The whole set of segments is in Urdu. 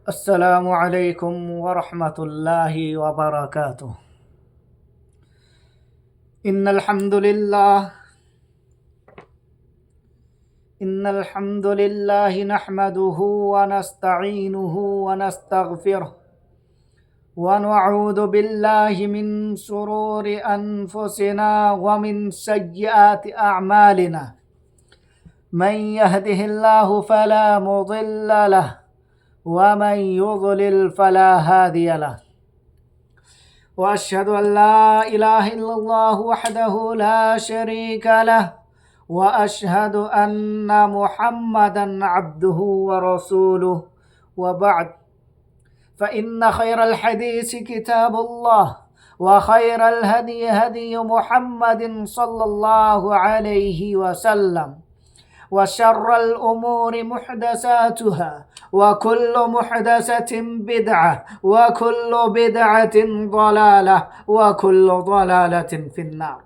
السلام علیکم ورحمۃ اللہ وبرکاتہ۔ ان الحمد للہ نحمده ونستعینه ونستغفره ونعوذ باللہ من شرور انفسنا ومن سیئات اعمالنا من يهده الله فلا مضل له ومن يضلل فلا هادي له وأشهد أن لا إله إلا الله وحده لا شريك له وأشهد أن محمدا عبده ورسوله وبعد، فإن خير الحديث كتاب الله وخير الهدي هدي محمد صلى الله عليه وسلم وشر الأمور محدثاتها وكل محدثة بدعة وكل بدعة ضلالة وكل ضلالة في النار.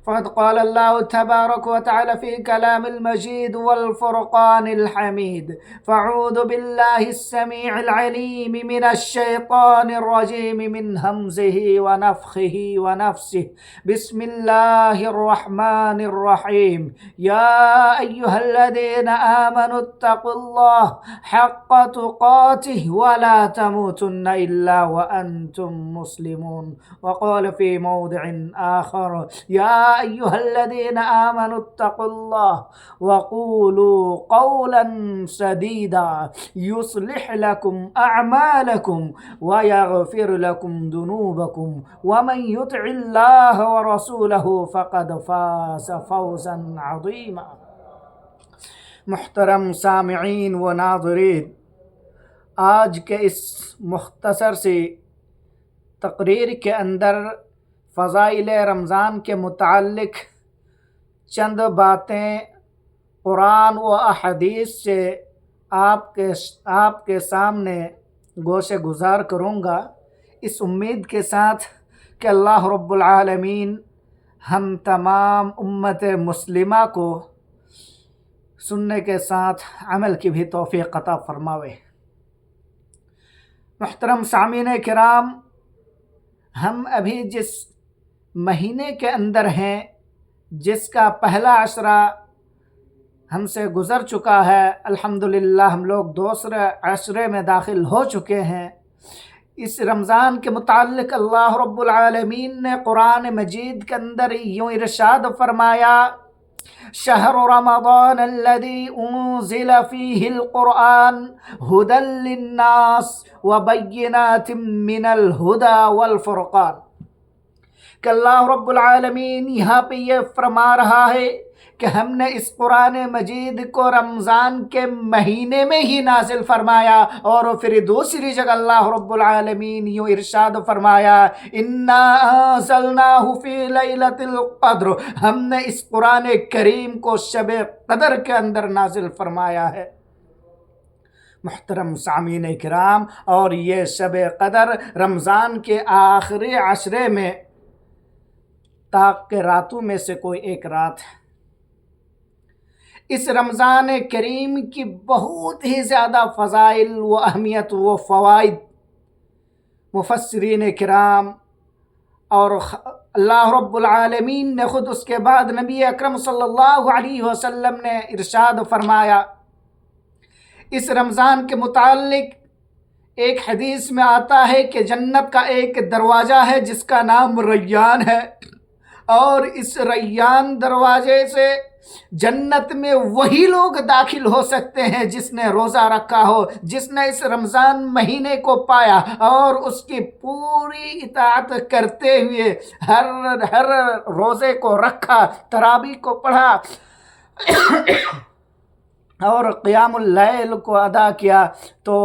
فقد قال الله تبارك وتعالى في كلام المجيد والفرقان الحميد: فاعوذ بالله السميع العليم من الشيطان الرجيم من همزه ونفخه ونفسه. بسم الله الرحمن الرحيم. يا أيها الذين آمنوا اتقوا الله حق تقاته ولا تموتن إلا وأنتم مسلمون. وقال في موضع آخر: يا أيها الذين آمنوا اتقوا الله وقولوا قولا سديدا يصلح لكم أعمالكم ويغفر لكم ذنوبكم ومن يطع الله ورسوله فقد فاز فوزا عظيما. محترم سامعین و ناظرین، آج کے اس مختصر سی تقریر کے اندر فضائل رمضان کے متعلق چند باتیں قرآن و احادیث سے آپ کے سامنے گوشِ گزار کروں گا، اس امید کے ساتھ کہ اللہ رب العالمین ہم تمام امت مسلمہ کو سننے کے ساتھ عمل کی بھی توفیق عطا فرماوے۔ محترم سامعین کرام، ہم ابھی جس مہینے کے اندر ہیں، جس کا پہلا عشرہ ہم سے گزر چکا ہے، الحمدللہ ہم لوگ دوسرے عشرے میں داخل ہو چکے ہیں۔ اس رمضان کے متعلق اللہ رب العالمین نے قرآن مجید کے اندر یوں ارشاد فرمایا: شہر رمضان الذی انزل فیہ القرآن ھدی للناس وبینات من الھدی والفرقان۔ کہ اللہ رب العالمین یہاں پہ یہ فرما رہا ہے کہ ہم نے اس قرآن مجید کو رمضان کے مہینے میں ہی نازل فرمایا، اور پھر دوسری جگہ اللہ رب العالمین یوں ارشاد فرمایا: انا انزلناہ فی لیلۃ القدر۔ ہم نے اس قرآن کریم کو شب قدر کے اندر نازل فرمایا ہے۔ محترم سامعین کرام، اور یہ شب قدر رمضان کے آخری عشرے میں تاکہ راتوں میں سے کوئی ایک رات ہے۔ اس رمضان کریم کی بہت ہی زیادہ فضائل و اہمیت و فوائد مفسرین کرام اور اللہ رب العالمین نے خود اس کے بعد نبی اکرم صلی اللہ علیہ وسلم نے ارشاد فرمایا۔ اس رمضان کے متعلق ایک حدیث میں آتا ہے کہ جنت کا ایک دروازہ ہے جس کا نام ریان ہے، اور اس ریان دروازے سے جنت میں وہی لوگ داخل ہو سکتے ہیں جس نے روزہ رکھا ہو، جس نے اس رمضان مہینے کو پایا اور اس کی پوری اطاعت کرتے ہوئے ہر روزے کو رکھا، تراویح کو پڑھا اور قیام اللیل کو ادا کیا، تو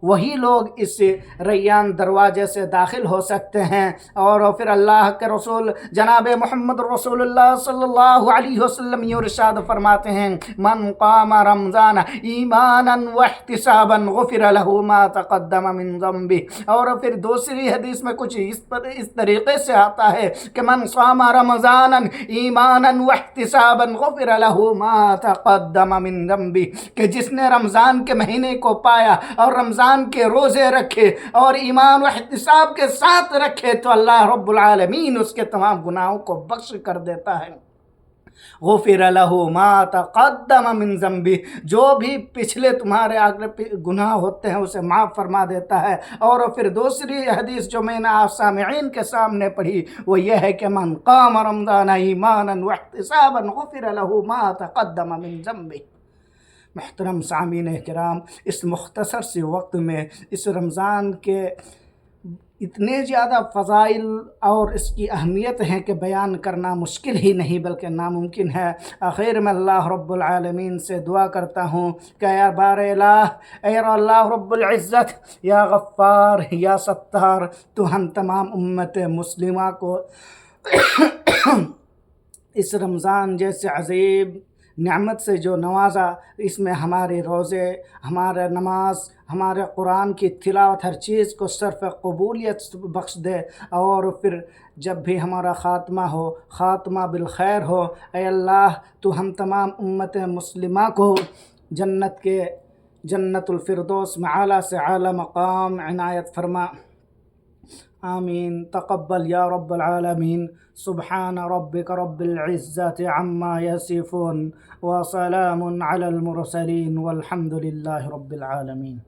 وہی لوگ اس ریان دروازے سے داخل ہو سکتے ہیں۔ اور پھر اللہ کے رسول جناب محمد رسول اللہ صلی اللہ علیہ وسلم یہ ارشاد فرماتے ہیں: من قام رمضان ایمانا واحتسابا غفر له ما تقدم من ذنبه۔ اور پھر دوسری حدیث میں کچھ اس طریقے سے آتا ہے کہ من صام رمضانا ایمانا واحتسابا غفر له ما تقدم من ذنبه۔ کہ جس نے رمضان کے مہینے کو پایا اور رمضان کے روزے رکھے اور ایمان و احتساب کے ساتھ رکھے تو اللہ رب العالمین اس کے تمام گناہوں کو بخش کر دیتا ہے۔ غفر له ما تقدم من ذنبه، جو بھی پچھلے تمہارے آگے گناہ ہوتے ہیں اسے معاف فرما دیتا ہے۔ اور پھر دوسری حدیث جو میں نے آپ سامعین کے سامنے پڑھی وہ یہ ہے کہ من قام رمضان ایمانا واحتسابا غفر له ما تقدم من ذنبه۔ محترم سامعین کرام، اس مختصر سے وقت میں اس رمضان کے اتنے زیادہ فضائل اور اس کی اہمیت ہیں کہ بیان کرنا مشکل ہی نہیں بلکہ ناممکن ہے۔ آخر میں اللہ رب العالمین سے دعا کرتا ہوں کہ یا بار الہ، اے اللہ رب العزت، یا غفار، یا ستار، تو ہم تمام امت مسلمہ کو اس رمضان جیسے عظیم نعمت سے جو نوازا، اس میں ہمارے روزے، ہمارا نماز، ہمارے قرآن کی تلاوت، ہر چیز کو صرف قبولیت بخش دے، اور پھر جب بھی ہمارا خاتمہ ہو خاتمہ بالخیر ہو۔ اے اللہ تو ہم تمام امت مسلمہ کو جنت الفردوس میں اعلیٰ سے اعلیٰ مقام عنایت فرما، آمین۔ تقبل یا رب العالمین۔ سبحان ربک رب العزت عما یصفون وسلام علی المرسلین والحمد للہ رب العالمین۔